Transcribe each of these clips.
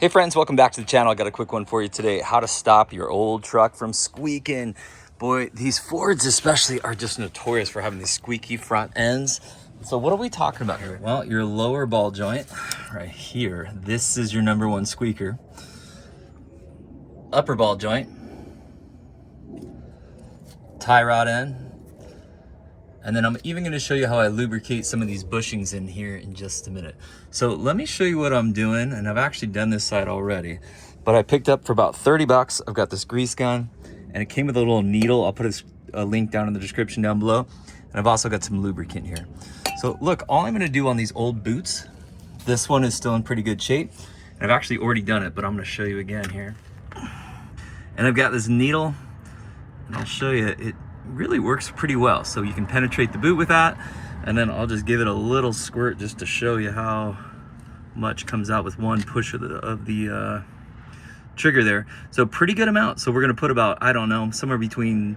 Hey friends, welcome back to the channel. I got a quick one for you today. How to stop your old truck from squeaking. Boy, these Fords especially are just notorious for having these squeaky front ends. So what are we talking about here? Well, your lower ball joint right here, this is your number one squeaker. Upper ball joint, tie rod end. And then I'm even going to show you how I lubricate some of these bushings in here in just a minute. So let me show you what I'm doing. And I've actually done this side already, but I picked up for about 30 bucks. I've got this grease gun and it came with a little needle. I'll put a link down in the description down below. And I've also got some lubricant here. So look, all I'm going to do on these old boots, this one is still in pretty good shape. And I've actually already done it, but I'm going to show you again here. And I've got this needle and I'll show you it really works pretty well. So you can penetrate the boot with that, and then I'll just give it a little squirt just to show you how much comes out with one push of the trigger there. So pretty good amount. So we're gonna put about, I don't know, somewhere between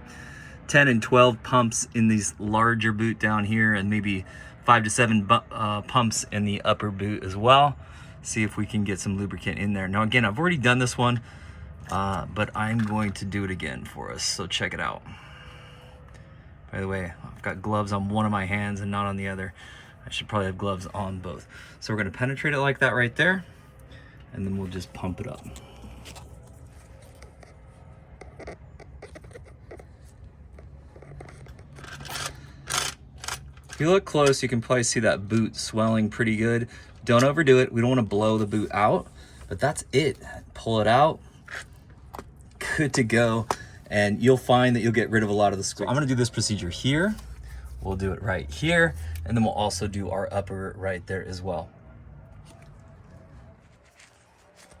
10 and 12 pumps in these larger boot down here, and maybe 5 to 7 pumps in the upper boot as well. See if we can get some lubricant in there. Now again, I've already done this one, but I'm going to do it again for us, so check it out. By the way, I've got gloves on one of my hands and not on the other. I should probably have gloves on both. So we're gonna penetrate it like that right there, and then we'll just pump it up. If you look close, you can probably see that boot swelling pretty good. Don't overdo it. We don't wanna blow the boot out, but that's it. Pull it out, good to go. And you'll find that you'll get rid of a lot of the squeak. So I'm gonna do this procedure here. We'll do it right here. And then we'll also do our upper right there as well.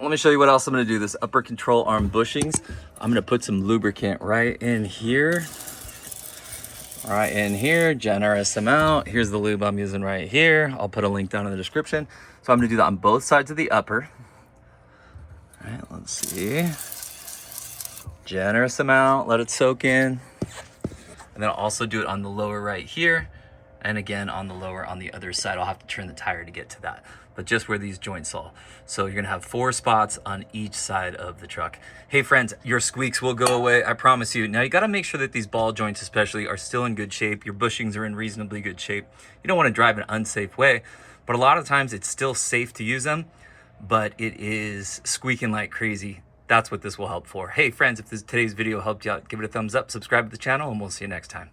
Let me show you what else I'm gonna do. This upper control arm bushings, I'm gonna put some lubricant right in here. Right in here, generous amount. Here's the lube I'm using right here. I'll put a link down in the description. So I'm gonna do that on both sides of the upper. All right, let's see. Generous amount, let it soak in. And then I'll also do it on the lower right here. And again, on the lower on the other side. I'll have to turn the tire to get to that, but just where these joints are. So you're gonna have 4 spots on each side of the truck. Hey friends, your squeaks will go away, I promise you. Now you gotta make sure that these ball joints especially are still in good shape. Your bushings are in reasonably good shape. You don't wanna drive an unsafe way, but a lot of times it's still safe to use them, but it is squeaking like crazy. That's what this will help for. Hey friends, if today's video helped you out, give it a thumbs up, subscribe to the channel, and we'll see you next time.